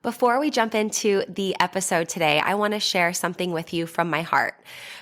Before we jump into the episode today, I want to share something with you from my heart.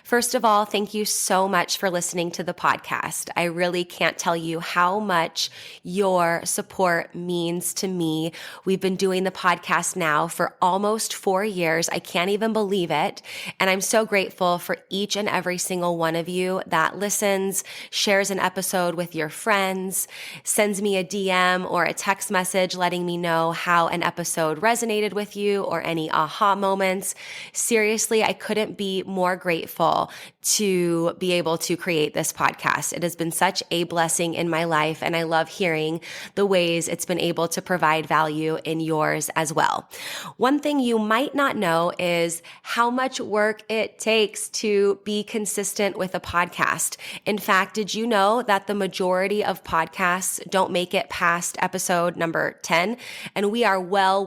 First of all, thank you so much for listening to the podcast. I really can't tell you how much your support means to me. We've been doing the podcast now for almost 4 years. I can't even believe it. And I'm so grateful for each and every single one of you that listens, shares an episode with your friends, sends me a DM or a text message letting me know how an episode resonated with you or any aha moments. Seriously, I couldn't be more grateful to be able to create this podcast. It has been such a blessing in my life, and I love hearing the ways it's been able to provide value in yours as well. One thing you might not know is how much work it takes to be consistent with a podcast. In fact, did you know that the majority of podcasts don't make it past episode number 10? And we are well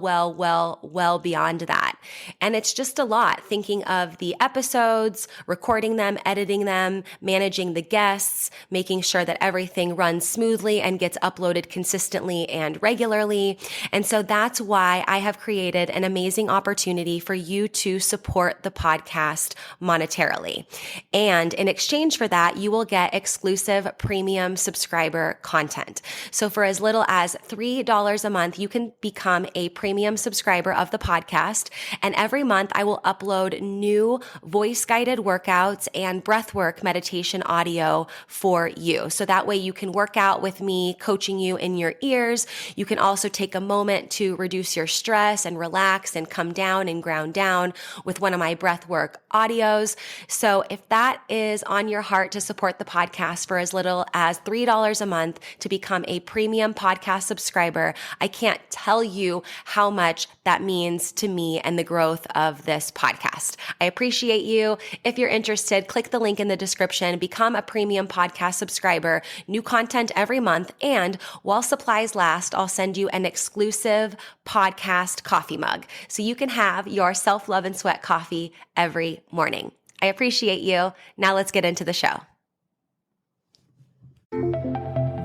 beyond that. And it's just a lot thinking of the episodes, recording them, editing them, managing the guests, making sure that everything runs smoothly and gets uploaded consistently and regularly. And so that's why I have created an amazing opportunity for you to support the podcast monetarily. And in exchange for that, you will get exclusive premium subscriber content. So for as little as $3 a month, you can become a premium subscriber of the podcast. And every month I will upload new voice-guided workouts and breathwork meditation audio for you. So that way you can work out with me, coaching you in your ears. You can also take a moment to reduce your stress and relax and come down and ground down with one of my breathwork audios. So if that is on your heart to support the podcast for as little as $3 a month to become a premium podcast subscriber, I can't tell you how much that means to me and the growth of this podcast. I appreciate you. If you're interested, click the link in the description, become a premium podcast subscriber, new content every month, and while supplies last, I'll send you an exclusive podcast coffee mug so you can have your self-love and sweat coffee every morning. I appreciate you. Now let's get into the show.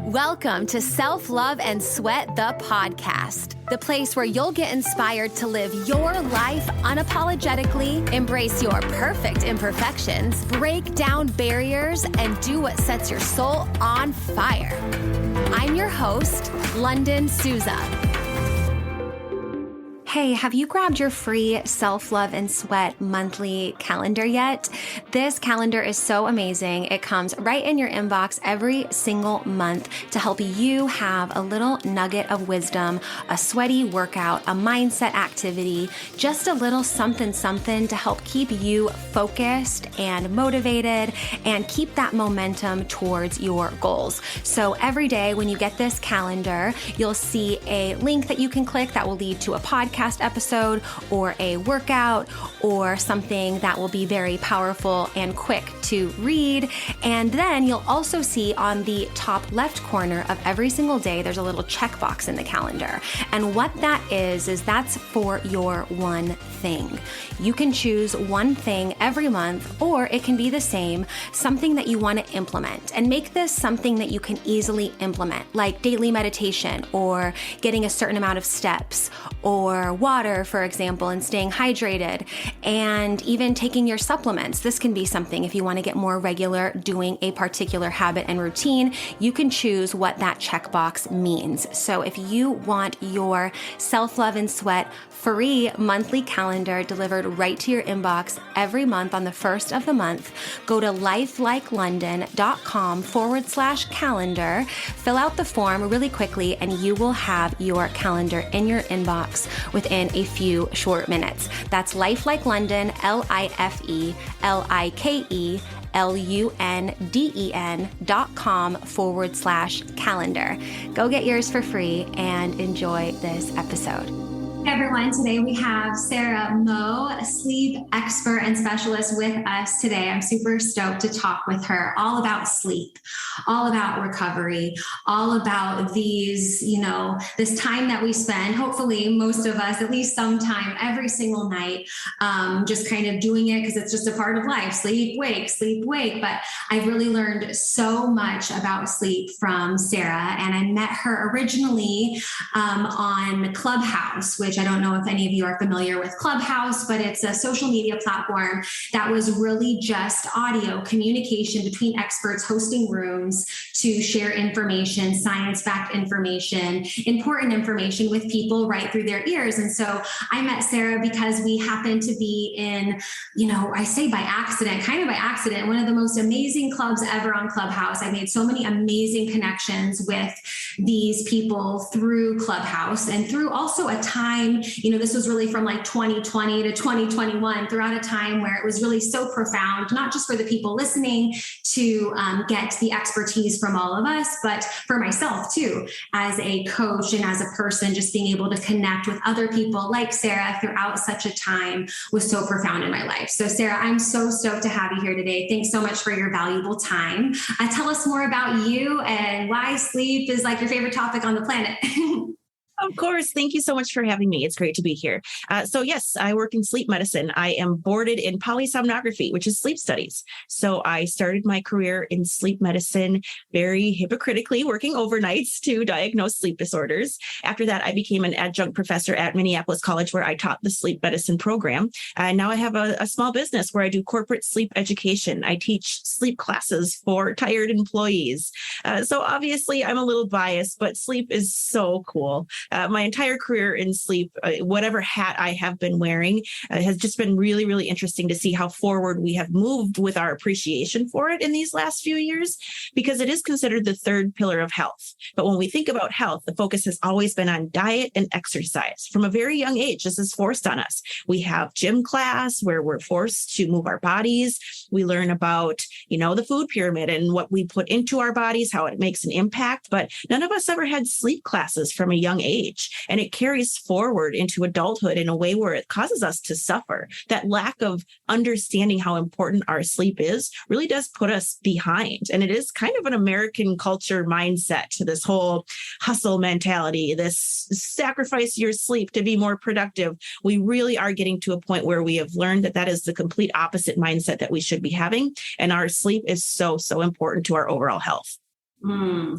Welcome to Self-Love and Sweat, the podcast, the place where you'll get inspired to live your life unapologetically, embrace your perfect imperfections, break down barriers, and do what sets your soul on fire. I'm your host, Lunden Souza. Hey, have you grabbed your free Self-Love and Sweat monthly calendar yet? This calendar is so amazing. It comes right in your inbox every single month to help you have a little nugget of wisdom, a sweaty workout, a mindset activity, just a little something to help keep you focused and motivated and keep that momentum towards your goals. So every day when you get this calendar, you'll see a link that you can click that will lead to a podcast episode or a workout or something that will be very powerful and quick to read. And then you'll also see on the top left corner of every single day, there's a little checkbox in the calendar. And what that is that's for your one thing. You can choose one thing every month, or it can be the same, something that you want to implement, and make this something that you can easily implement, like daily meditation or getting a certain amount of steps or water, for example, and staying hydrated, and even taking your supplements. This can be something if you want to get more regular doing a particular habit and routine, you can choose what that checkbox means. So if you want your Self-Love and Sweat free monthly calendar delivered right to your inbox every month on the first of the month, go to lifelikelunden.com/calendar, fill out the form really quickly, and you will have your calendar in your inbox within a few short minutes. That's lifelikelunden, lifelikelunden.com/calendar. Go get yours for free and enjoy this episode. Hey everyone, today we have Sarah Moe, a sleep expert and specialist with us today. I'm super stoked to talk with her all about sleep, all about recovery, all about these, this time that we spend, hopefully most of us, at least sometime every single night, just kind of doing it because it's just a part of life. Sleep, wake. But I've really learned so much about sleep from Sarah, and I met her originally on Clubhouse, which which I don't know if any of you are familiar with Clubhouse, but it's a social media platform that was really just audio communication between experts hosting rooms to share information, science-backed information, important information with people right through their ears. And so I met Sarah because we happened to be in, I say by accident, kind of by accident, one of the most amazing clubs ever on Clubhouse. I made so many amazing connections with these people through Clubhouse and through also a time, this was really from like 2020 to 2021, throughout a time where it was really so profound, not just for the people listening to get the expertise from all of us, but for myself too, as a coach and as a person, just being able to connect with other people like Sarah throughout such a time was so profound in my life. So Sarah, I'm so stoked to have you here today. Thanks so much for your valuable time. Tell us more about you and why sleep is like your favorite topic on the planet. Of course. Thank you so much for having me. It's great to be here. So yes, I work in sleep medicine. I am boarded in polysomnography, which is sleep studies. So I started my career in sleep medicine very hypocritically, working overnights to diagnose sleep disorders. After that, I became an adjunct professor at Minneapolis College, where I taught the sleep medicine program. And now I have a small business where I do corporate sleep education. I teach sleep classes for tired employees. So obviously I'm a little biased, but sleep is so cool. My entire career in sleep, whatever hat I have been wearing, has just been really, really interesting to see how forward we have moved with our appreciation for it in these last few years, because it is considered the third pillar of health. But when we think about health, the focus has always been on diet and exercise. From a very young age, this is forced on us. We have gym class where we're forced to move our bodies. We learn about, the food pyramid and what we put into our bodies, how it makes an impact. But none of us ever had sleep classes from a young age. And it carries forward into adulthood in a way where it causes us to suffer. That lack of understanding how important our sleep is really does put us behind. And it is kind of an American culture mindset to this whole hustle mentality, this sacrifice your sleep to be more productive. We really are getting to a point where we have learned that is the complete opposite mindset that we should be having. And our sleep is so, so important to our overall health.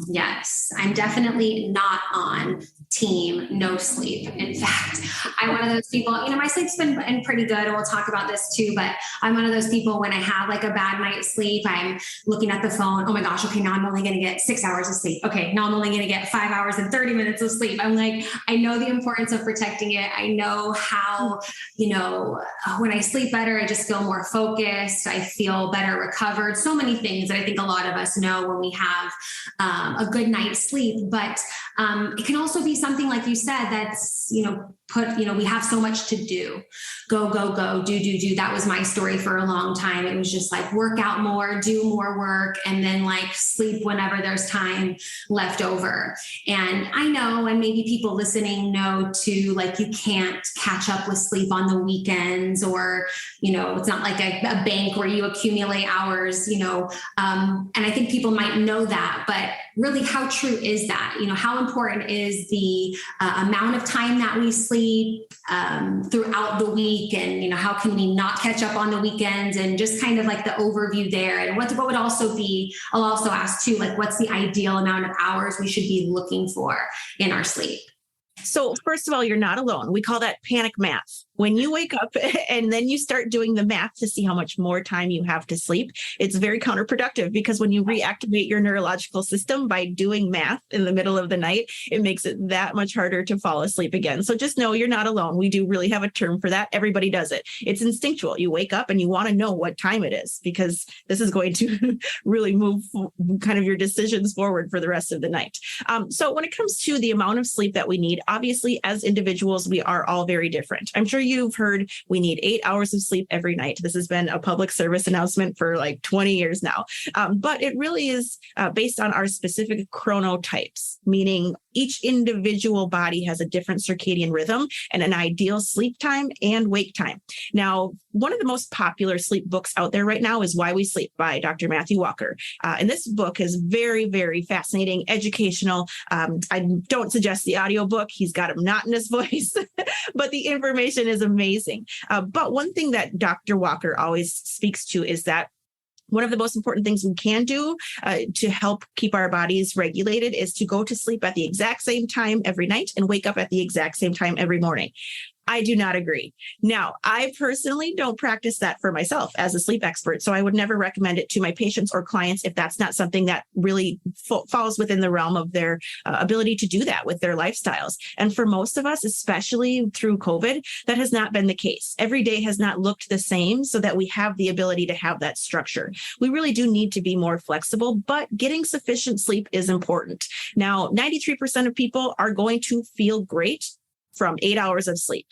Yes, I'm definitely not on team no sleep. In fact, I'm one of those people, my sleep's been pretty good. And we'll talk about this too, but I'm one of those people when I have like a bad night's sleep, I'm looking at the phone. Oh my gosh. Okay. Now I'm only going to get 6 hours of sleep. Okay. Now I'm only going to get 5 hours and 30 minutes of sleep. I'm like, I know the importance of protecting it. I know how, when I sleep better, I just feel more focused. I feel better recovered. So many things that I think a lot of us know when we have a good night's sleep, but it can also be something like you said, that's, we have so much to do, go, do. That was my story for a long time. It was just like work out more, do more work, and then like sleep whenever there's time left over. And I know, and maybe people listening know too, like you can't catch up with sleep on the weekends, or, it's not like a bank where you accumulate hours, and I think people might know that, but really how true is that? How important is the amount of time that we sleep throughout the week, and how can we not catch up on the weekends, and just kind of like the overview there. And what would also be, I'll also ask too, like what's the ideal amount of hours we should be looking for in our sleep? So first of all, you're not alone. We call that panic math. When you wake up and then you start doing the math to see how much more time you have to sleep, it's very counterproductive, because when you reactivate your neurological system by doing math in the middle of the night, it makes it that much harder to fall asleep again. So just know you're not alone. We do really have a term for that. Everybody does it. It's instinctual. You wake up and you want to know what time it is, because this is going to really move kind of your decisions forward for the rest of the night. So when it comes to the amount of sleep that we need, obviously as individuals, we are all very different. I'm sure you've heard we need 8 hours of sleep every night. This has been a public service announcement for like 20 years now. But it really is based on our specific chronotypes, meaning each individual body has a different circadian rhythm and an ideal sleep time and wake time. Now, one of the most popular sleep books out there right now is Why We Sleep by Dr. Matthew Walker. And this book is very, very fascinating, educational. I don't suggest the audiobook. He's got a monotonous voice, but the information is amazing. But one thing that Dr. Walker always speaks to is that One of the most important things we can do to help keep our bodies regulated is to go to sleep at the exact same time every night and wake up at the exact same time every morning. I do not agree. Now, I personally don't practice that for myself as a sleep expert, so I would never recommend it to my patients or clients if that's not something that really falls within the realm of their ability to do that with their lifestyles. And for most of us, especially through COVID, that has not been the case. Every day has not looked the same so that we have the ability to have that structure. We really do need to be more flexible, but getting sufficient sleep is important. Now, 93% of people are going to feel great from 8 hours of sleep.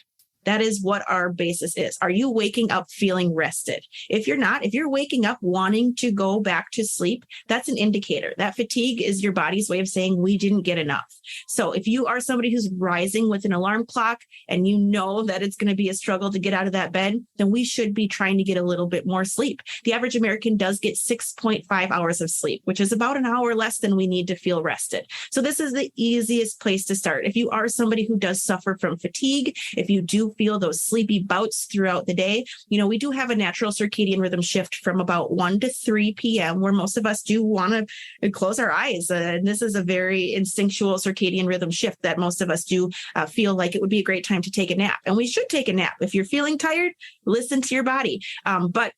That is what our basis is. Are you waking up feeling rested? If you're not, if you're waking up wanting to go back to sleep, that's an indicator. That fatigue is your body's way of saying we didn't get enough. So if you are somebody who's rising with an alarm clock and you know that it's going to be a struggle to get out of that bed, then we should be trying to get a little bit more sleep. The average American does get 6.5 hours of sleep, which is about an hour less than we need to feel rested. So this is the easiest place to start. If you are somebody who does suffer from fatigue, if you do feel those sleepy bouts throughout the day, we do have a natural circadian rhythm shift from about 1 to 3 p.m. where most of us do want to close our eyes. And this is a very instinctual circadian rhythm shift that most of us do feel like it would be a great time to take a nap. And we should take a nap. If you're feeling tired, listen to your body. But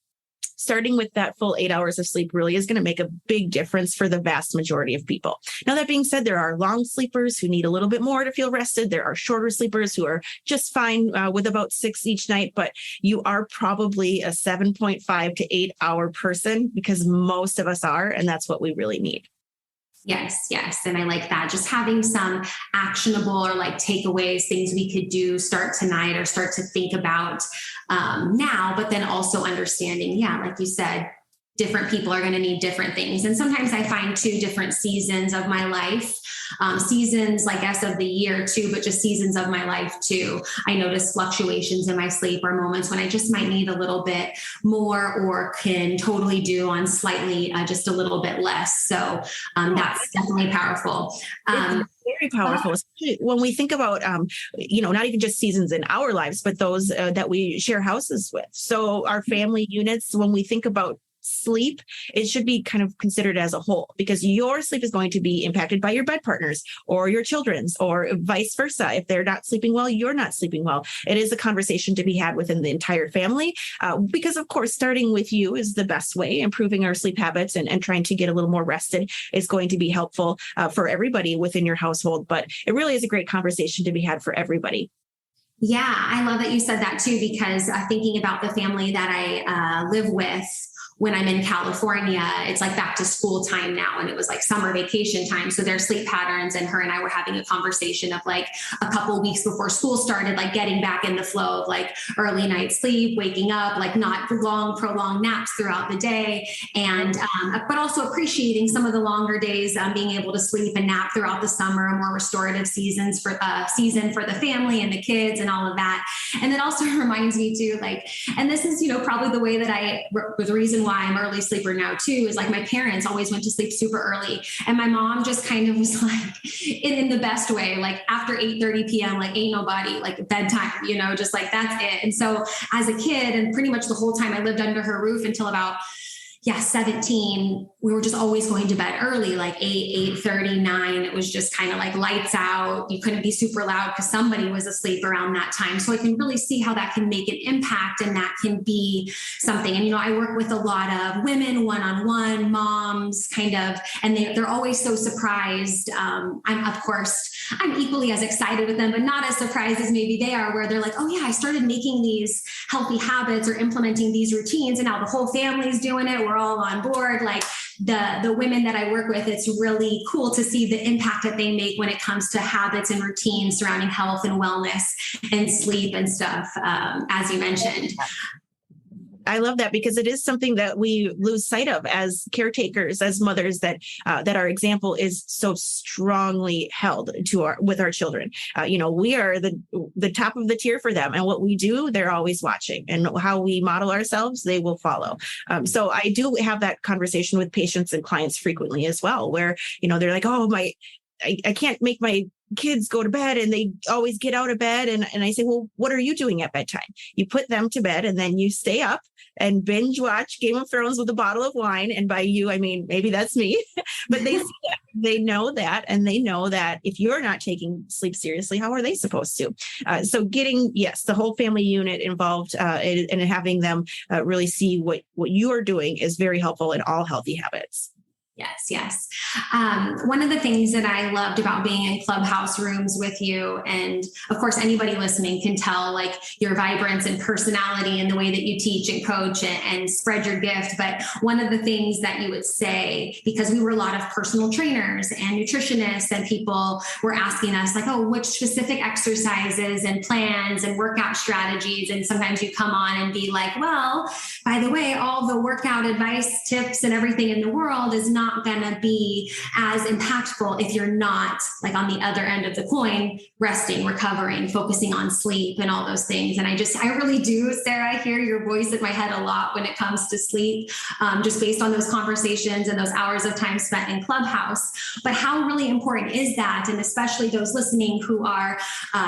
starting with that full 8 hours of sleep really is going to make a big difference for the vast majority of people. Now, that being said, there are long sleepers who need a little bit more to feel rested. There are shorter sleepers who are just fine with about 6 each night, but you are probably a 7.5 to 8 hour person because most of us are, and that's what we really need. Yes. And I like that. Just having some actionable or like takeaways, things we could do, start tonight or start to think about now, but then also understanding, like you said, different people are going to need different things. And sometimes I find too different seasons of my life, seasons, I guess, of the year too, but just seasons of my life too. I notice fluctuations in my sleep or moments when I just might need a little bit more or can totally do on slightly just a little bit less. So that's definitely powerful. Very powerful, especially when we think about, not even just seasons in our lives, but those that we share houses with. So our family units, when we think about sleep, it should be kind of considered as a whole because your sleep is going to be impacted by your bed partners or your children's or vice versa. If they're not sleeping well, you're not sleeping well. It is a conversation to be had within the entire family because, of course, starting with you is the best way. Improving our sleep habits and trying to get a little more rested is going to be helpful for everybody within your household. But it really is a great conversation to be had for everybody. Yeah, I love that you said that too, because thinking about the family that I live with, when I'm in California, it's like back to school time now. And it was like summer vacation time. So their sleep patterns, and her and I were having a conversation of like a couple of weeks before school started, like getting back in the flow of like early night sleep, waking up, like not long, prolonged naps throughout the day. And, but also appreciating some of the longer days, being able to sleep and nap throughout the summer, more restorative season for the family and the kids and all of that. And it also reminds me too, like, and this is, probably the way that the reason why I'm early sleeper now too, is like my parents always went to sleep super early. And my mom just kind of was like, in the best way, like after 8:30 p.m., like ain't nobody, like bedtime, just like that's it. And so as a kid, and pretty much the whole time I lived under her roof until about 17, we were just always going to bed early, like 8:30, 9. It was just kind of like lights out. You couldn't be super loud because somebody was asleep around that time. So I can really see how that can make an impact, and that can be something. And, I work with a lot of women, one-on-one moms and they're always so surprised. I'm equally as excited with them, but not as surprised as maybe they are, where they're like, oh yeah, I started making these healthy habits or implementing these routines, and now the whole family's doing it. We're all on board. Like the women that I work with, it's really cool to see the impact that they make when it comes to habits and routines surrounding health and wellness and sleep and stuff, as you mentioned. I love that because it is something that we lose sight of as caretakers, as mothers, that our example is so strongly held with our children. We are the top of the tier for them, and what we do, they're always watching, and how we model ourselves, they will follow. So I do have that conversation with patients and clients frequently as well, where they're like, oh, I can't make my kids go to bed and they always get out of bed. And I say, well, what are you doing at bedtime? You put them to bed and then you stay up and binge watch Game of Thrones with a bottle of wine. And by you, I mean, maybe that's me, but they see that, they know that, and they know that if you're not taking sleep seriously, how are they supposed to? So getting, yes, the whole family unit involved and having them really see what you are doing is very helpful in all healthy habits. Yes, yes. One of the things that I loved about being in clubhouse rooms with you, and of course, anybody listening can tell like your vibrance and personality and the way that you teach and coach and spread your gift. But one of the things that you would say, because we were a lot of personal trainers and nutritionists, and people were asking us like, oh, which specific exercises and plans and workout strategies. And sometimes you come on and be like, well, by the way, all the workout advice, tips, and everything in the world is not going to be as impactful if you're not like on the other end of the coin, resting, recovering, focusing on sleep and all those things. And I really do, Sarah, I hear your voice in my head a lot when it comes to sleep, just based on those conversations and those hours of time spent in Clubhouse. But how really important is that? And especially those listening who are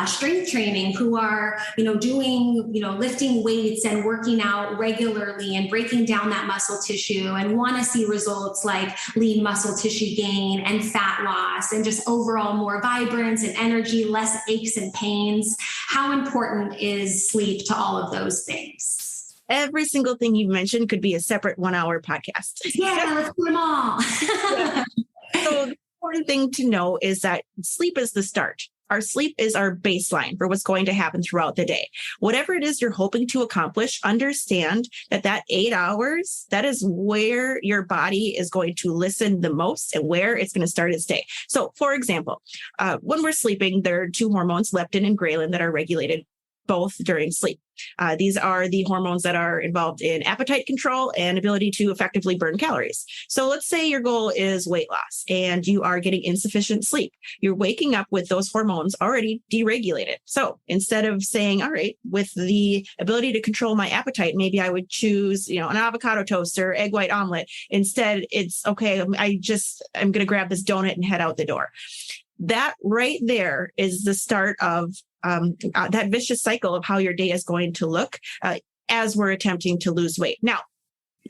strength training, who are, doing, lifting weights and working out regularly and breaking down that muscle tissue and want to see results like lean muscle tissue gain and fat loss and just overall more vibrance and energy, less aches and pains. How important is sleep to all of those things? Every single thing you mentioned could be a separate 1 hour podcast. Yeah, let's do them all. Yeah. So the important thing to know is that sleep is the start. Our sleep is our baseline for what's going to happen throughout the day. Whatever it is you're hoping to accomplish, understand that 8 hours, that is where your body is going to listen the most and where it's going to start its day. So for example, when we're sleeping, there are two hormones, leptin and ghrelin, that are regulated both during sleep. These are the hormones that are involved in appetite control and ability to effectively burn calories. So let's say your goal is weight loss and you are getting insufficient sleep. You're waking up with those hormones already deregulated. So instead of saying, all right, with the ability to control my appetite, maybe I would choose, an avocado toast or egg white omelet. Instead, it's okay. I'm going to grab this donut and head out the door. That right there is the start of that vicious cycle of how your day is going to look as we're attempting to lose weight. Now,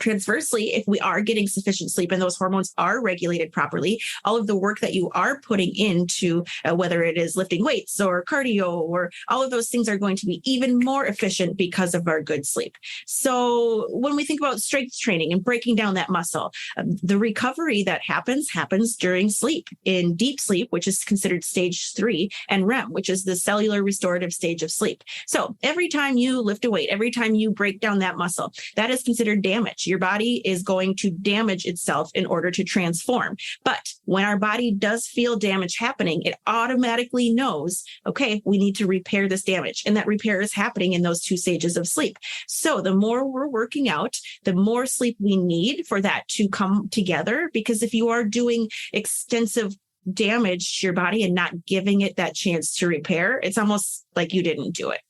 transversely, if we are getting sufficient sleep and those hormones are regulated properly, all of the work that you are putting into whether it is lifting weights or cardio or all of those things are going to be even more efficient because of our good sleep. So when we think about strength training and breaking down that muscle, the recovery that happens during sleep, in deep sleep, which is considered stage 3, and REM, which is the cellular restorative stage of sleep. So every time you lift a weight, every time you break down that muscle, that is considered damage. Your body is going to damage itself in order to transform. But when our body does feel damage happening, it automatically knows, okay, we need to repair this damage. And that repair is happening in those 2 stages of sleep. So the more we're working out, the more sleep we need for that to come together. Because if you are doing extensive damage to your body and not giving it that chance to repair, it's almost like you didn't do it.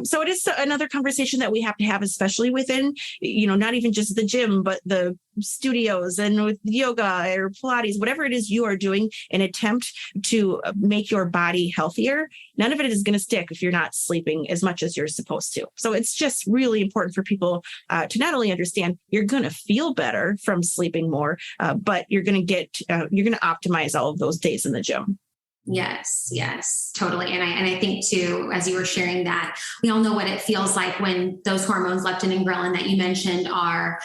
So it is another conversation that we have to have, especially within, not even just the gym, but the studios and with yoga or Pilates, whatever it is you are doing, an attempt to make your body healthier. None of it is going to stick if you're not sleeping as much as you're supposed to. So it's just really important for people to not only understand you're going to feel better from sleeping more, but you're going to optimize all of those days in the gym. Yes, totally. And I think too, as you were sharing that, we all know what it feels like when those hormones, leptin and ghrelin that you mentioned are,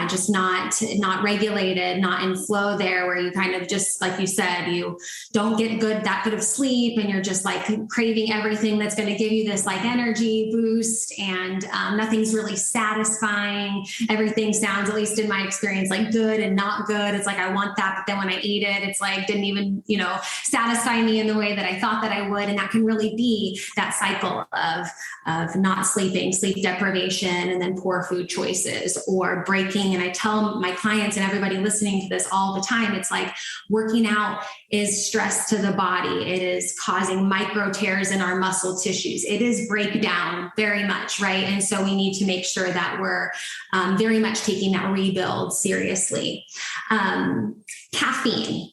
just not regulated, not in flow there, where you kind of just, like you said, you don't get that good of sleep and you're just like craving everything that's going to give you this like energy boost, and nothing's really satisfying. Everything sounds, at least in my experience, like good and not good. It's like, I want that, but then when I eat it, it's like, didn't even, satisfy me in the way that I thought that I would. And that can really be that cycle of not sleeping, sleep deprivation, and then poor food choices or breaking. And I tell my clients and everybody listening to this all the time, it's like working out is stress to the body. It is causing micro tears in our muscle tissues. It is breakdown very much, right? And so we need to make sure that we're very much taking that rebuild seriously. Caffeine.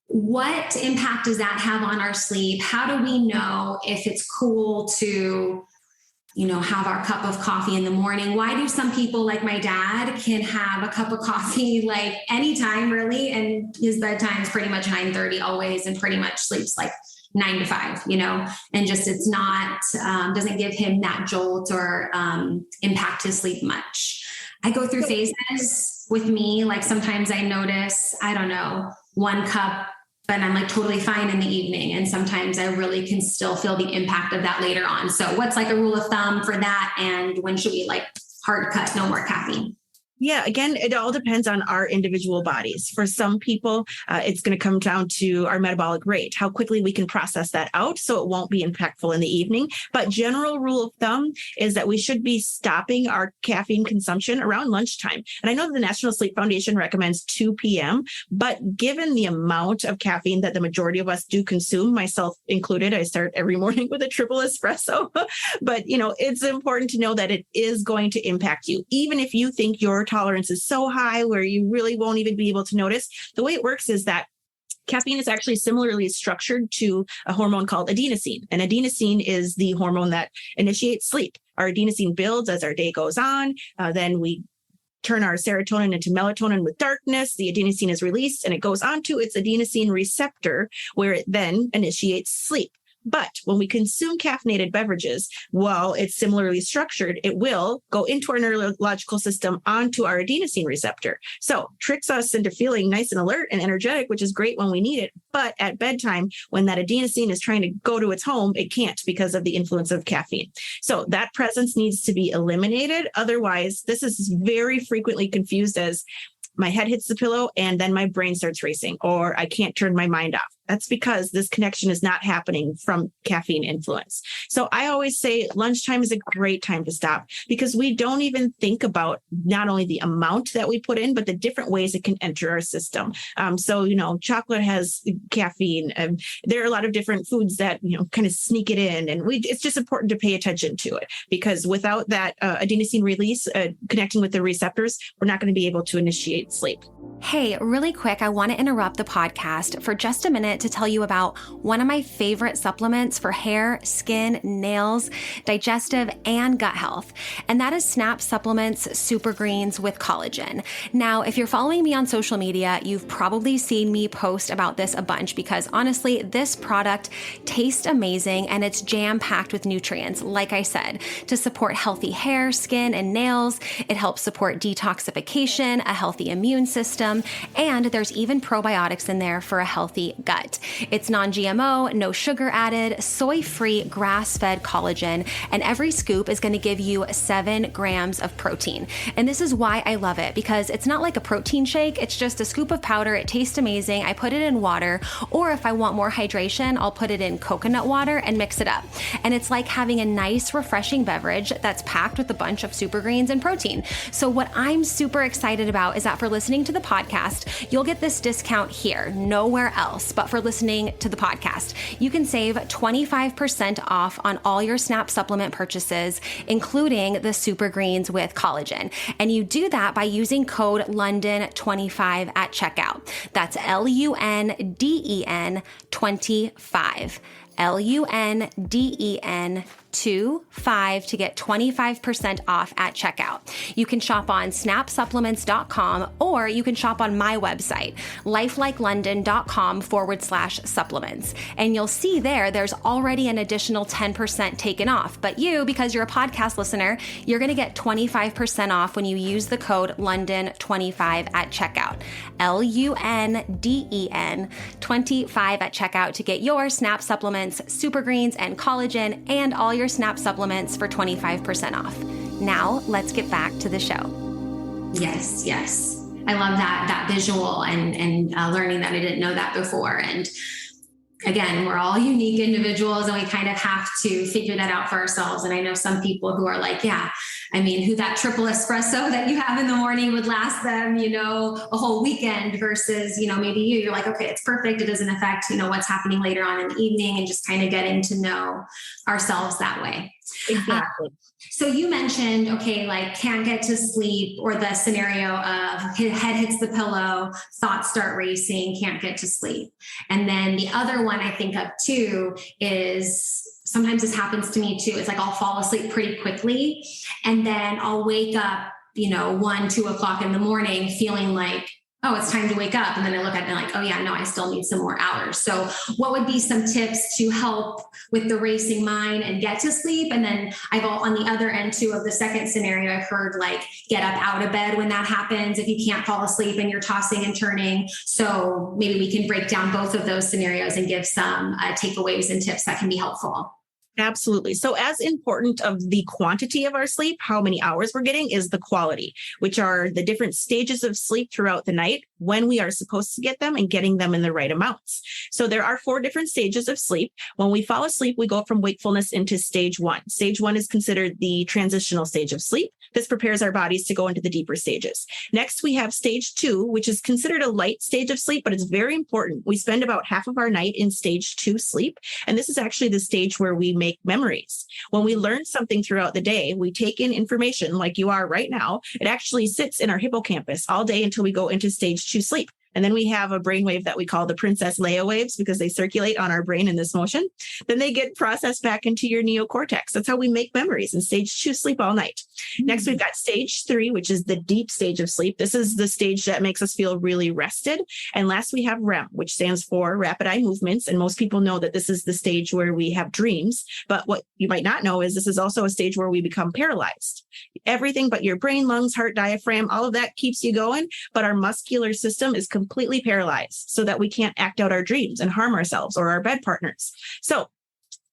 what impact does that have on our sleep? How do we know if it's cool to, have our cup of coffee in the morning? Why do some people, like my dad, can have a cup of coffee like anytime really, and his bedtime is pretty much 9:30 always, and pretty much sleeps like 9 to 5, and just, it's not, doesn't give him that jolt or impact his sleep much. I go through phases with me. Like sometimes I notice, I don't know, 1 cup, but I'm like totally fine in the evening. And sometimes I really can still feel the impact of that later on. So what's like a rule of thumb for that? And when should we like hard cut, no more caffeine? Yeah, again, it all depends on our individual bodies. For some people, it's going to come down to our metabolic rate, how quickly we can process that out so it won't be impactful in the evening. But general rule of thumb is that we should be stopping our caffeine consumption around lunchtime. And I know the National Sleep Foundation recommends 2 p.m., but given the amount of caffeine that the majority of us do consume, myself included, I start every morning with a triple espresso. But, it's important to know that it is going to impact you. Even if you think your tolerance is so high where you really won't even be able to notice. The way it works is that caffeine is actually similarly structured to a hormone called adenosine. And adenosine is the hormone that initiates sleep. Our adenosine builds as our day goes on. Then we turn our serotonin into melatonin with darkness. The adenosine is released and it goes onto its adenosine receptor where it then initiates sleep. But when we consume caffeinated beverages, while it's similarly structured, it will go into our neurological system onto our adenosine receptor. So tricks us into feeling nice and alert and energetic, which is great when we need it. But at bedtime, when that adenosine is trying to go to its home, it can't because of the influence of caffeine. So that presence needs to be eliminated. Otherwise, this is very frequently confused as my head hits the pillow and then my brain starts racing, or I can't turn my mind off. That's because this connection is not happening from caffeine influence. So I always say lunchtime is a great time to stop because we don't even think about not only the amount that we put in, but the different ways it can enter our system. Chocolate has caffeine. There are a lot of different foods that, kind of sneak it in. And it's just important to pay attention to it because without that adenosine release connecting with the receptors, we're not going to be able to initiate sleep. Hey, really quick, I want to interrupt the podcast for just a minute to tell you about one of my favorite supplements for hair, skin, nails, digestive, and gut health. And that is Snap Supplements Super Greens with collagen. Now, if you're following me on social media, you've probably seen me post about this a bunch because honestly, this product tastes amazing and it's jam-packed with nutrients, like I said, to support healthy hair, skin, and nails. It helps support detoxification, a healthy immune system, and there's even probiotics in there for a healthy gut. It's non-GMO, no sugar added, soy-free, grass-fed collagen, and every scoop is going to give you 7 grams of protein. And this is why I love it, because it's not like a protein shake. It's just a scoop of powder. It tastes amazing. I put it in water, or if I want more hydration, I'll put it in coconut water and mix it up. And it's like having a nice, refreshing beverage that's packed with a bunch of super greens and protein. So what I'm super excited about is that for listening to the podcast, you'll get this discount here, nowhere else, but for listening to the podcast. You can save 25% off on all your Snap supplement purchases, including the Super Greens with collagen. And you do that by using code Lunden25 at checkout. That's LUNDEN 25. LUNDEN 25 to get 25% off at checkout. You can shop on snapsupplements.com or you can shop on my website, lifelikeLondon.com/supplements. And you'll see there's already an additional 10% taken off. But you, because you're a podcast listener, you're going to get 25% off when you use the code Lunden25 at checkout. LUNDEN 25 at checkout to get your Snap supplements, Super Greens, and collagen, and all your Snap supplements for 25% off. Now, let's get back to the show. Yes. I love that visual and learning that I didn't know that before. And again, we're all unique individuals and we kind of have to figure that out for ourselves. And I know some people who are like, yeah, I mean, who that triple espresso that you have in the morning would last them, a whole weekend versus, maybe you're like, okay, it's perfect. It doesn't affect, what's happening later on in the evening, and just kind of getting to know ourselves that way. Exactly. So you mentioned, okay, like can't get to sleep, or the scenario of head hits the pillow, thoughts start racing, can't get to sleep. And then the other one I think of too is, sometimes this happens to me too. It's like I'll fall asleep pretty quickly, and then I'll wake up, 1, 2 o'clock in the morning feeling like, oh, it's time to wake up. And then I look at it and like, oh yeah, no, I still need some more hours. So what would be some tips to help with the racing mind and get to sleep? And then on the other end too of the second scenario, I've heard like get up out of bed when that happens, if you can't fall asleep and you're tossing and turning. So maybe we can break down both of those scenarios and give some takeaways and tips that can be helpful. Absolutely. So as important of the quantity of our sleep, how many hours we're getting, is the quality, which are the different stages of sleep throughout the night, when we are supposed to get them and getting them in the right amounts. So there are 4 different stages of sleep. When we fall asleep, we go from wakefulness into stage 1. Stage 1 is considered the transitional stage of sleep. This prepares our bodies to go into the deeper stages. Next, we have stage 2, which is considered a light stage of sleep, but it's very important. We spend about half of our night in stage 2 sleep. And this is actually the stage where we make memories. When we learn something throughout the day, we take in information like you are right now. It actually sits in our hippocampus all day until we go into stage 2 sleep. And then we have a brainwave that we call the Princess Leia waves, because they circulate on our brain in this motion. Then they get processed back into your neocortex. That's how we make memories in stage 2 sleep all night. Next, we've got stage 3, which is the deep stage of sleep. This is the stage that makes us feel really rested. And last, we have REM, which stands for rapid eye movements. And most people know that this is the stage where we have dreams. But what you might not know is this is also a stage where we become paralyzed. Everything but your brain, lungs, heart, diaphragm, all of that keeps you going. But our muscular system is completely paralyzed, so that we can't act out our dreams and harm ourselves or our bed partners. So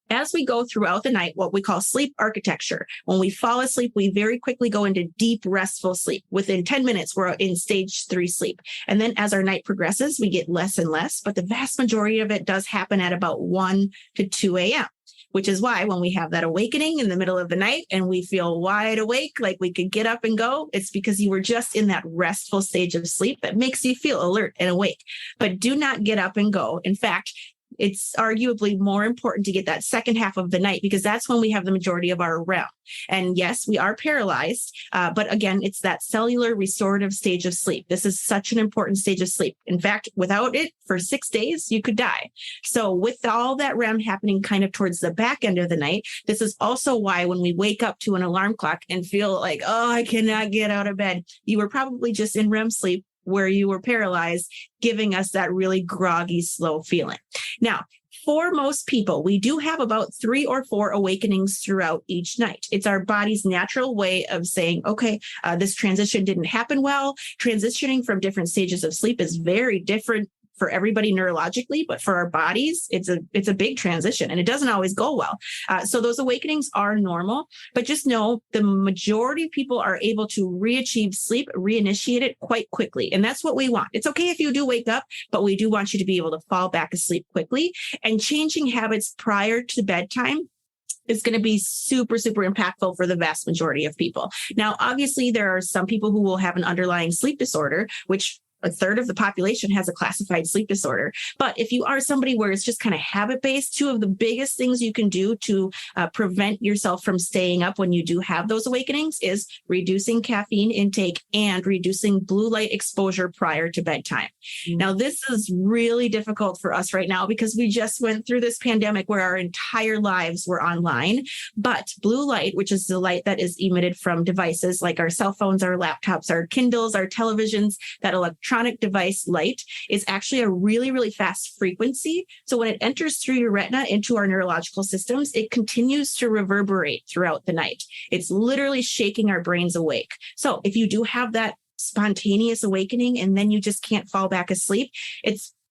as we go throughout the night, what we call sleep architecture, when we fall asleep, we very quickly go into deep, restful sleep. Within 10 minutes, we're in stage 3 sleep. And then as our night progresses, we get less and less, but the vast majority of it does happen at about 1 to 2 a.m. Which is why when we have that awakening in the middle of the night and we feel wide awake, like we could get up and go, it's because you were just in that restful stage of sleep that makes you feel alert and awake. But do not get up and go. In fact, it's arguably more important to get that second half of the night, because that's when we have the majority of our REM. And yes, we are paralyzed, but again, it's that cellular restorative stage of sleep. This is such an important stage of sleep. In fact, without it for 6 days, you could die. So with all that REM happening kind of towards the back end of the night, this is also why when we wake up to an alarm clock and feel like, oh, I cannot get out of bed, you were probably just in REM sleep where you were paralyzed, giving us that really groggy, slow feeling. Now, for most people, we do have about 3 or 4 awakenings throughout each night. It's our body's natural way of saying, okay, this transition didn't happen well. Transitioning from different stages of sleep is very different for everybody neurologically, but for our bodies, it's a big transition, and it doesn't always go well. So those awakenings are normal, but just know the majority of people are able to re-achieve sleep, reinitiate it quite quickly. And that's what we want. It's okay if you do wake up, but we do want you to be able to fall back asleep quickly. And changing habits prior to bedtime is going to be super, super impactful for the vast majority of people. Now, obviously, there are some people who will have an underlying sleep disorder, which a third of the population has a classified sleep disorder. But if you are somebody where it's just kind of habit-based, 2 of the biggest things you can do to prevent yourself from staying up when you do have those awakenings is reducing caffeine intake and reducing blue light exposure prior to bedtime. Now, this is really difficult for us right now because we just went through this pandemic where our entire lives were online. But blue light, which is the light that is emitted from devices like our cell phones, our laptops, our Kindles, our televisions, that electronic device light, is actually a really, really fast frequency. So when it enters through your retina into our neurological systems, it continues to reverberate throughout the night. It's literally shaking our brains awake. So if you do have that spontaneous awakening and then you just can't fall back asleep,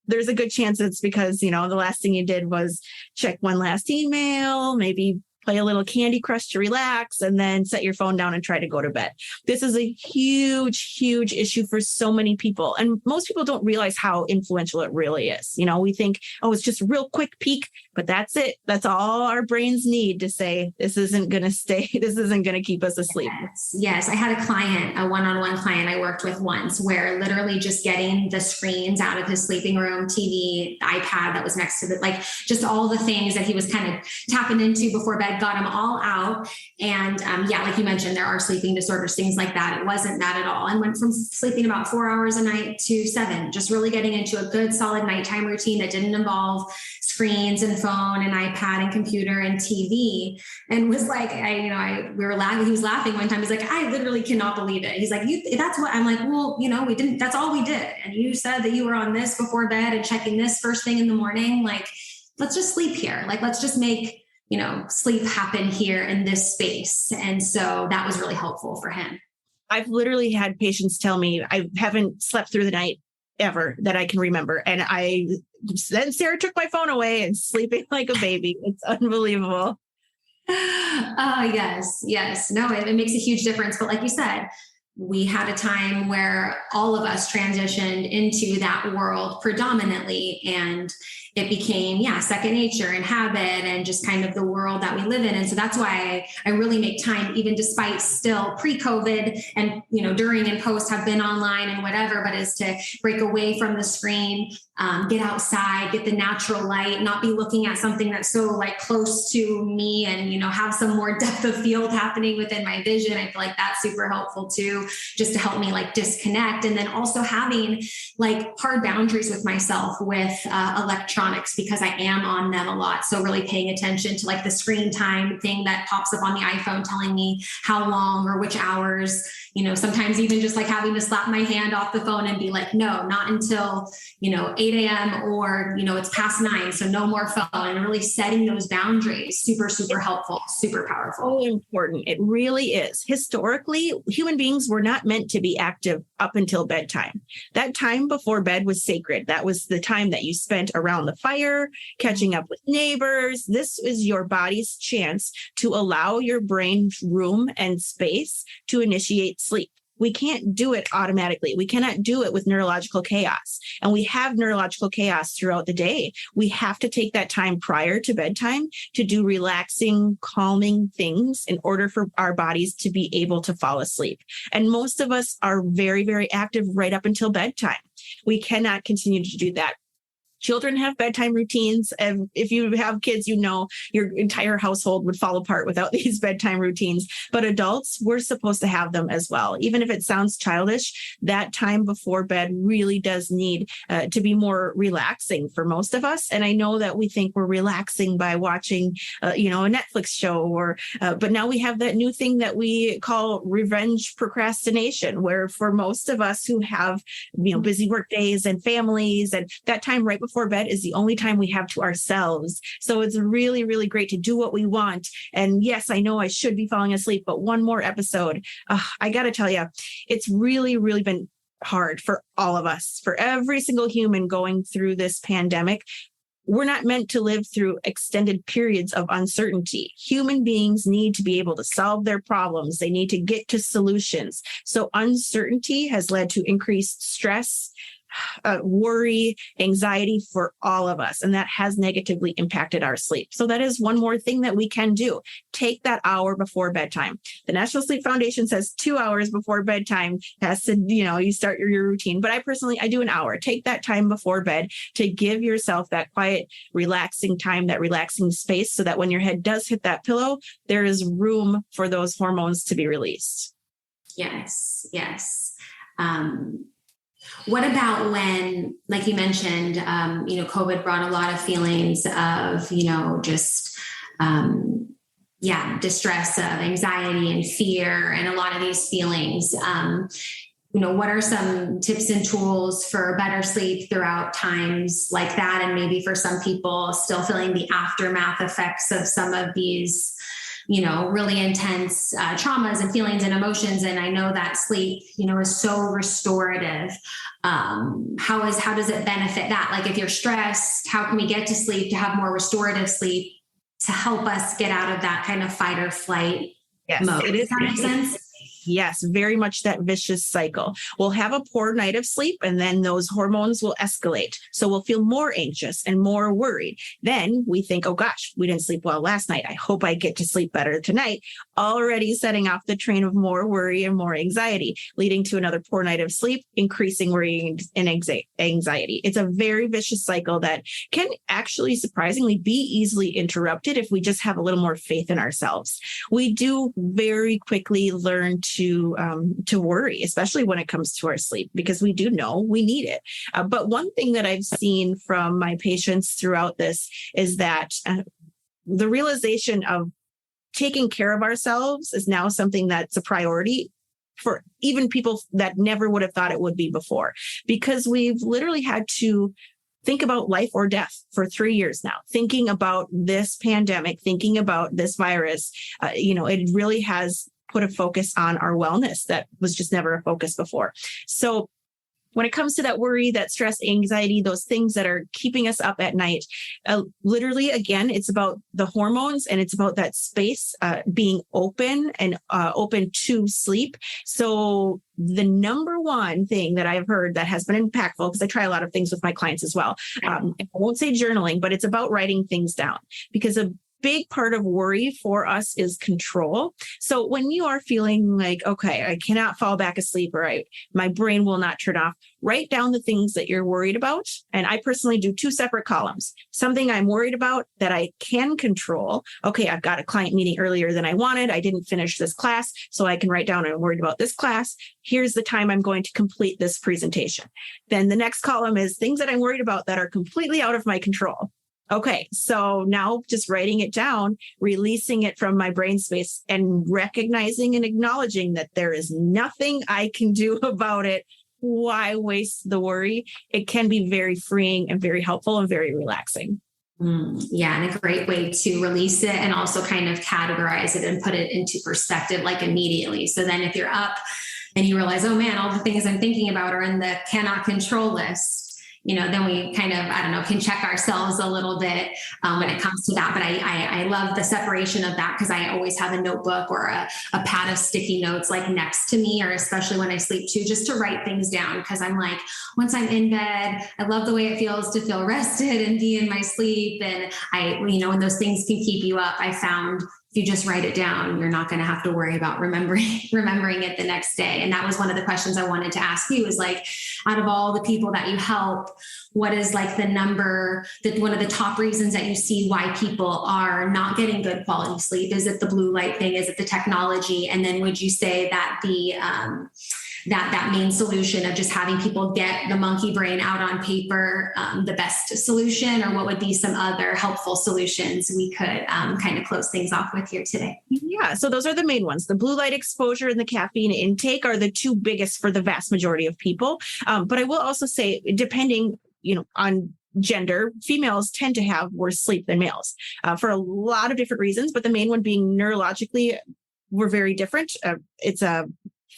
there's a good chance it's because, the last thing you did was check one last email, maybe play a little Candy Crush to relax, and then set your phone down and try to go to bed. This is a huge, huge issue for so many people. And most people don't realize how influential it really is. We think, oh, it's just a real quick peak. But that's it. That's all our brains need to say, this isn't going to stay. This isn't going to keep us asleep. Yes. I had a client, a one-on-one client I worked with once, where literally just getting the screens out of his sleeping room, TV, the iPad that was next to it, like just all the things that he was kind of tapping into before bed, got them all out. And like you mentioned, there are sleeping disorders, things like that. It wasn't that at all. And went from sleeping about 4 hours a night to 7, just really getting into a good solid nighttime routine that didn't involve screens and phone and iPad and computer and TV. And was like, we were laughing. He was laughing one time. He's like, I literally cannot believe it. He's like, that's what I'm like, well, we didn't, that's all we did. And you said that you were on this before bed and checking this first thing in the morning. Like, let's just sleep here. Like, let's just make, sleep happen here in this space. And so that was really helpful for him. I've literally had patients tell me I haven't slept through the night ever that I can remember. And then Sarah took my phone away and sleeping like a baby. It's unbelievable. Yes. No, it makes a huge difference. But like you said, we had a time where all of us transitioned into that world predominantly, and it became, second nature and habit and just kind of the world that we live in. And so that's why I really make time, even despite still pre-COVID and, during and post have been online and whatever, but is to break away from the screen, get outside, get the natural light, not be looking at something that's so like close to me and, have some more depth of field happening within my vision. I feel like that's super helpful too, just to help me like disconnect. And then also having like hard boundaries with myself with electronics, because I am on them a lot. So really paying attention to like the screen time thing that pops up on the iPhone telling me how long or which hours, sometimes even just like having to slap my hand off the phone and be like, no, not until, 8 a.m. or, it's past 9. So no more phone, and really setting those boundaries. Super, super helpful, super powerful. So important. It really is. Historically, human beings were not meant to be active up until bedtime. That time before bed was sacred. That was the time that you spent around the fire, catching up with neighbors. This is your body's chance to allow your brain room and space to initiate sleep. We can't do it automatically. We cannot do it with neurological chaos. And we have neurological chaos throughout the day. We have to take that time prior to bedtime to do relaxing, calming things in order for our bodies to be able to fall asleep. And most of us are very, very active right up until bedtime. We cannot continue to do that. Children have bedtime routines. And if you have kids, your entire household would fall apart without these bedtime routines. But adults, we're supposed to have them as well. Even if it sounds childish, that time before bed really does need to be more relaxing for most of us. And I know that we think we're relaxing by watching, a Netflix show but now we have that new thing that we call revenge procrastination, where for most of us who have, busy work days and families, and that time right before bed is the only time we have to ourselves. So it's really, really great to do what we want. And yes, I know I should be falling asleep, but one more episode. I got to tell you, it's really, really been hard for all of us, for every single human going through this pandemic. We're not meant to live through extended periods of uncertainty. Human beings need to be able to solve their problems. They need to get to solutions. So uncertainty has led to increased stress, worry, anxiety for all of us. And that has negatively impacted our sleep. So that is one more thing that we can do. Take that hour before bedtime. The National Sleep Foundation says 2 hours before bedtime has to, you start your routine. But I do an hour. Take that time before bed to give yourself that quiet, relaxing time, that relaxing space, so that when your head does hit that pillow, there is room for those hormones to be released. Yes. What about when, like you mentioned, COVID brought a lot of feelings of, distress, of anxiety and fear, and a lot of these feelings. What are some tips and tools for better sleep throughout times like that? And maybe for some people still feeling the aftermath effects of some of these really intense traumas and feelings and emotions. And I know that sleep, is so restorative. How does it benefit that? Like if you're stressed, how can we get to sleep to have more restorative sleep to help us get out of that kind of fight or flight mode? It is. Does that make sense? Yes, very much that vicious cycle. We'll have a poor night of sleep and then those hormones will escalate. So we'll feel more anxious and more worried. Then we think, oh gosh, we didn't sleep well last night. I hope I get to sleep better tonight. Already setting off the train of more worry and more anxiety, leading to another poor night of sleep, increasing worry and anxiety. It's a very vicious cycle that can actually surprisingly be easily interrupted if we just have a little more faith in ourselves. We do very quickly learn to worry, especially when it comes to our sleep, because we do know we need it. But one thing that I've seen from my patients throughout this is that the realization of taking care of ourselves is now something that's a priority for even people that never would have thought it would be before, because we've literally had to think about life or death for 3 years now, thinking about this pandemic, thinking about this virus. It really has put a focus on our wellness that was just never a focus before. So when it comes to that worry, that stress, anxiety, those things that are keeping us up at night, literally, again, it's about the hormones and it's about that space being open and open to sleep. So the number one thing that I've heard that has been impactful, because I try a lot of things with my clients as well. I won't say journaling, but it's about writing things down, because a big part of worry for us is control. So when you are feeling like, okay, I cannot fall back asleep, or my brain will not turn off, write down the things that you're worried about. And I personally do 2 separate columns. Something I'm worried about that I can control. Okay, I've got a client meeting earlier than I wanted. I didn't finish this class, so I can write down I'm worried about this class. Here's the time I'm going to complete this presentation. Then the next column is things that I'm worried about that are completely out of my control. Okay, so now just writing it down, releasing it from my brain space and recognizing and acknowledging that there is nothing I can do about it. Why waste the worry? It can be very freeing and very helpful and very relaxing. Yeah, and a great way to release it and also kind of categorize it and put it into perspective, like immediately. So then if you're up and you realize, oh man, all the things I'm thinking about are in the cannot control list, then we kind of, can check ourselves a little bit when it comes to that. But I love the separation of that, because I always have a notebook or a pad of sticky notes like next to me, or especially when I sleep too, just to write things down. Because I'm like, once I'm in bed, I love the way it feels to feel rested and be in my sleep. And when those things can keep you up, I found if you just write it down, you're not going to have to worry about remembering it the next day. And that was one of the questions I wanted to ask you, is like, out of all the people that you help, what is like the number, that one of the top reasons that you see why people are not getting good quality sleep? Is it the blue light thing? Is it the technology? And then would you say that that main solution of just having people get the monkey brain out on paper, the best solution, or what would be some other helpful solutions we could kind of close things off with here today? Yeah, so those are the main ones. The blue light exposure and the caffeine intake are the 2 biggest for the vast majority of people. But I will also say, depending, on gender, females tend to have worse sleep than males for a lot of different reasons, but the main one being neurologically, we're very different. It's a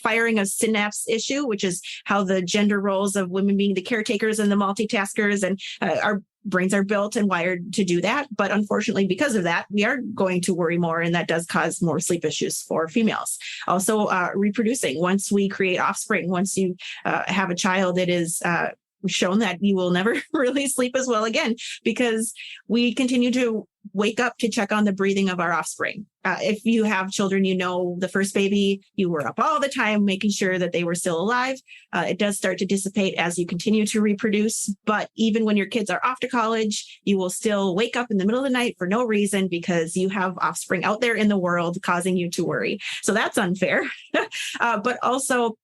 firing of synapse issue, which is how the gender roles of women being the caretakers and the multitaskers, and our brains are built and wired to do that. But unfortunately, because of that, we are going to worry more, and that does cause more sleep issues for females. Also, reproducing. Once we create offspring, once you have a child, it is shown that you will never really sleep as well again, because we continue to wake up to check on the breathing of our offspring. If you have children, the first baby, you were up all the time making sure that they were still alive. It does start to dissipate as you continue to reproduce. But even when your kids are off to college, you will still wake up in the middle of the night for no reason, because you have offspring out there in the world causing you to worry. So that's unfair. But also,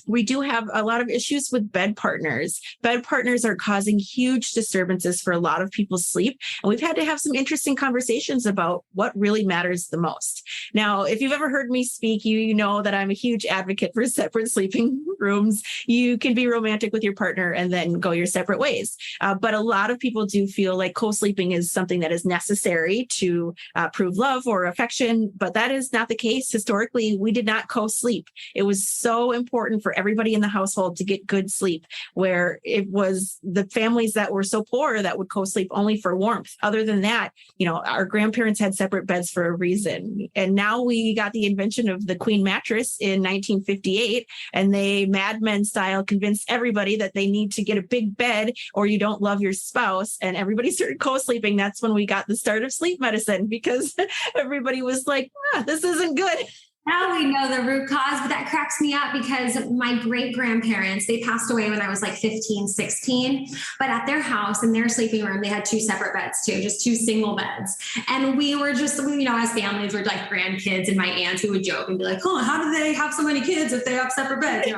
we do have a lot of issues with bed partners. Bed partners are causing huge disturbances for a lot of people's sleep. And we've had to have some interesting conversations about what really matters the most. Now, if you've ever heard me speak, you know that I'm a huge advocate for separate sleeping rooms. You can be romantic with your partner and then go your separate ways. But a lot of people do feel like co-sleeping is something that is necessary to prove love or affection. But that is not the case. Historically, we did not co-sleep. It was so important for everybody in the household to get good sleep, where it was the families that were so poor that would co-sleep only for warmth. Other than that, our grandparents had separate beds for a reason. And now we got the invention of the queen mattress in 1958, and they Mad Men style convinced everybody that they need to get a big bed or you don't love your spouse. And everybody started co-sleeping. That's when we got the start of sleep medicine, because everybody was like, this isn't good. Now we know the root cause, but that cracks me up because my great grandparents, they passed away when I was like 15, 16, but at their house in their sleeping room, they had two separate beds too, just two single beds. And we were just, as families, we're like grandkids, and my aunts who would joke and be like, oh, how do they have so many kids if they have separate beds?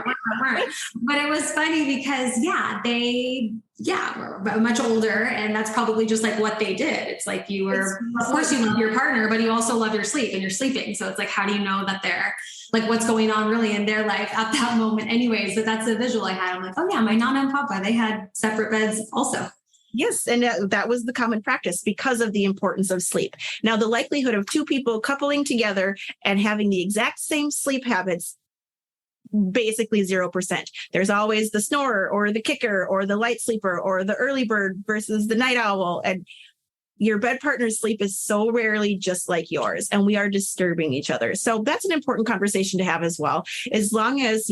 But it was funny because they were much older, and that's probably just like what they did. It's like of course you love your partner, but you also love your sleep and you're sleeping. So it's like, how do you know that they're like, what's going on really in their life at that moment anyways? So that's the visual I had. I'm like, oh yeah, my Nana and Papa, they had separate beds also. Yes. And that was the common practice because of the importance of sleep. Now, the likelihood of two people coupling together and having the exact same sleep habits, basically 0%. There's always the snorer or the kicker or the light sleeper or the early bird versus the night owl. And your bed partner's sleep is so rarely just like yours, and we are disturbing each other. So that's an important conversation to have as well. As long as,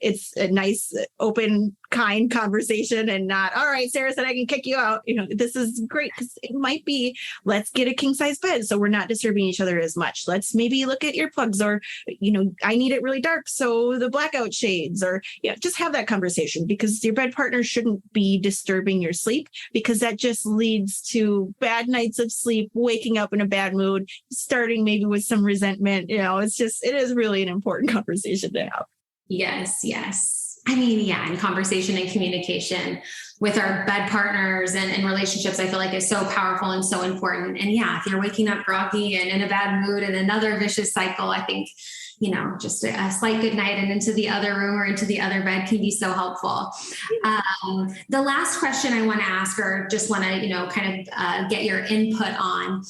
it's a nice, open, kind conversation and not, all right, Sarah said I can kick you out. This is great, because it might be, let's get a king size bed so we're not disturbing each other as much. Let's maybe look at earplugs, or, I need it really dark, so the blackout shades, or just have that conversation, because your bed partner shouldn't be disturbing your sleep, because that just leads to bad nights of sleep, waking up in a bad mood, starting maybe with some resentment. It is really an important conversation to have. Yes. I mean, and conversation and communication with our bed partners and relationships, I feel like is so powerful and so important. And if you're waking up groggy and in a bad mood and another vicious cycle, I think, just a slight good night and into the other room or into the other bed can be so helpful. The last question I want to ask, or just want to, kind of get your input on,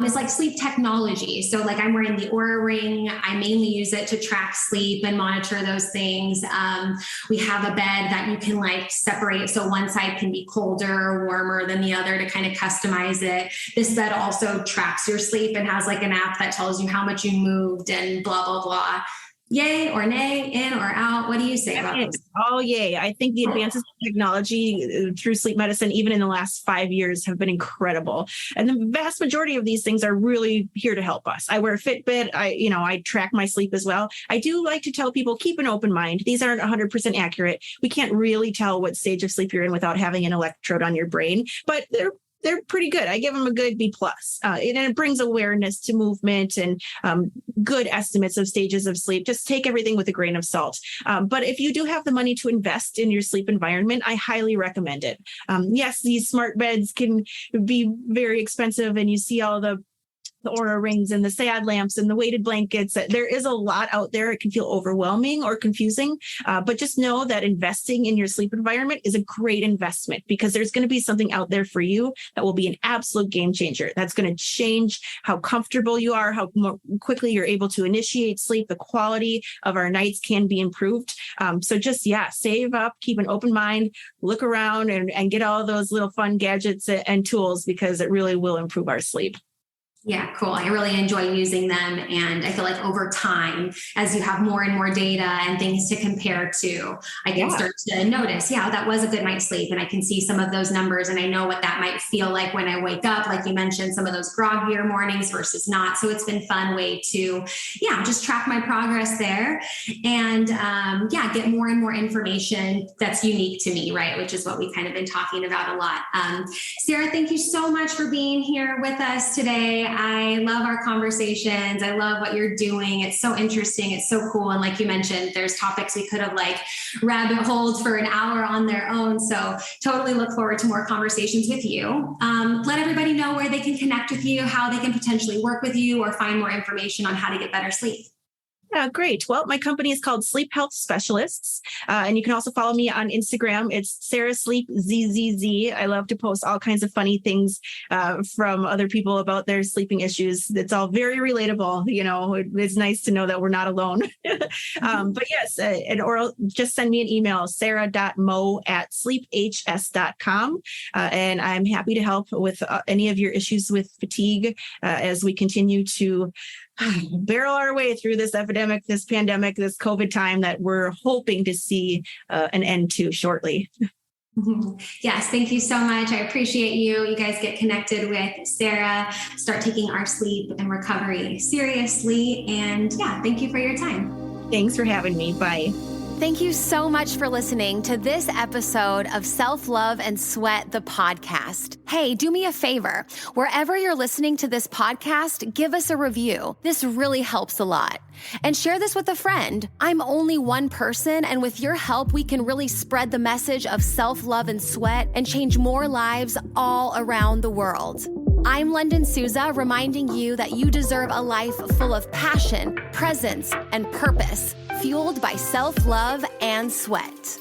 is like sleep technology. So like I'm wearing the Oura ring. I mainly use it to track sleep and monitor those things. We have a bed that you can like separate. So one side can be colder or warmer than the other to kind of customize it. This bed also tracks your sleep and has like an app that tells you how much you moved and blah, blah, blah. Yay or nay, in or out? What do you say about this? Oh, yay. I think the advances in technology through sleep medicine, even in the last 5 years, have been incredible. And the vast majority of these things are really here to help us. I wear a Fitbit. I track my sleep as well. I do like to tell people, keep an open mind. These aren't 100% accurate. We can't really tell what stage of sleep you're in without having an electrode on your brain, but they're pretty good. I give them a good B+. And it brings awareness to movement and good estimates of stages of sleep. Just take everything with a grain of salt. But if you do have the money to invest in your sleep environment, I highly recommend it. Yes, these smart beds can be very expensive, and you see all the Oura rings and the SAD lamps and the weighted blankets. There is a lot out there. It can feel overwhelming or confusing, but just know that investing in your sleep environment is a great investment, because there's going to be something out there for you that will be an absolute game changer. That's going to change how comfortable you are, how more quickly you're able to initiate sleep. The quality of our nights can be improved. So just, save up, keep an open mind, look around and get all those little fun gadgets and tools, because it really will improve our sleep. Yeah, cool. I really enjoy using them. And I feel like over time, as you have more and more data and things to compare to, I can start to notice, that was a good night's sleep. And I can see some of those numbers, and I know what that might feel like when I wake up, like you mentioned, some of those groggier mornings versus not. So it's been a fun way to, just track my progress there and, get more and more information that's unique to me, right? Which is what we've kind of been talking about a lot. Sarah, thank you so much for being here with us today. I love our conversations. I love what you're doing. It's so interesting. It's so cool. And like you mentioned, there's topics we could have like rabbit holed for an hour on their own. So totally look forward to more conversations with you. Let everybody know where they can connect with you, how they can potentially work with you or find more information on how to get better sleep. Yeah, great. Well, my company is called Sleep Health Specialists. And you can also follow me on Instagram. It's Sarah Sleep ZZZ. I love to post all kinds of funny things from other people about their sleeping issues. It's all very relatable. It's nice to know that we're not alone. But yes, or just send me an email, sarah.moe@sleephs.com. And I'm happy to help with any of your issues with fatigue as we continue to barrel our way through this epidemic, this pandemic, this COVID time that we're hoping to see an end to shortly. Yes, thank you so much. I appreciate you. You guys get connected with Sarah, start taking our sleep and recovery seriously. And yeah, thank you for your time. Thanks for having me. Bye. Thank you so much for listening to this episode of Self-Love and Sweat, the podcast. Hey, do me a favor. Wherever you're listening to this podcast, give us a review. This really helps a lot. And share this with a friend. I'm only one person, and with your help, we can really spread the message of self-love and sweat and change more lives all around the world. I'm Lunden Souza, reminding you that you deserve a life full of passion, presence, and purpose, fueled by self-love and sweat.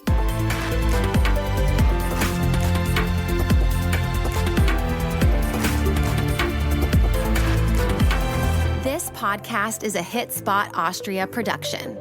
This podcast is a Hit Spot Austria production.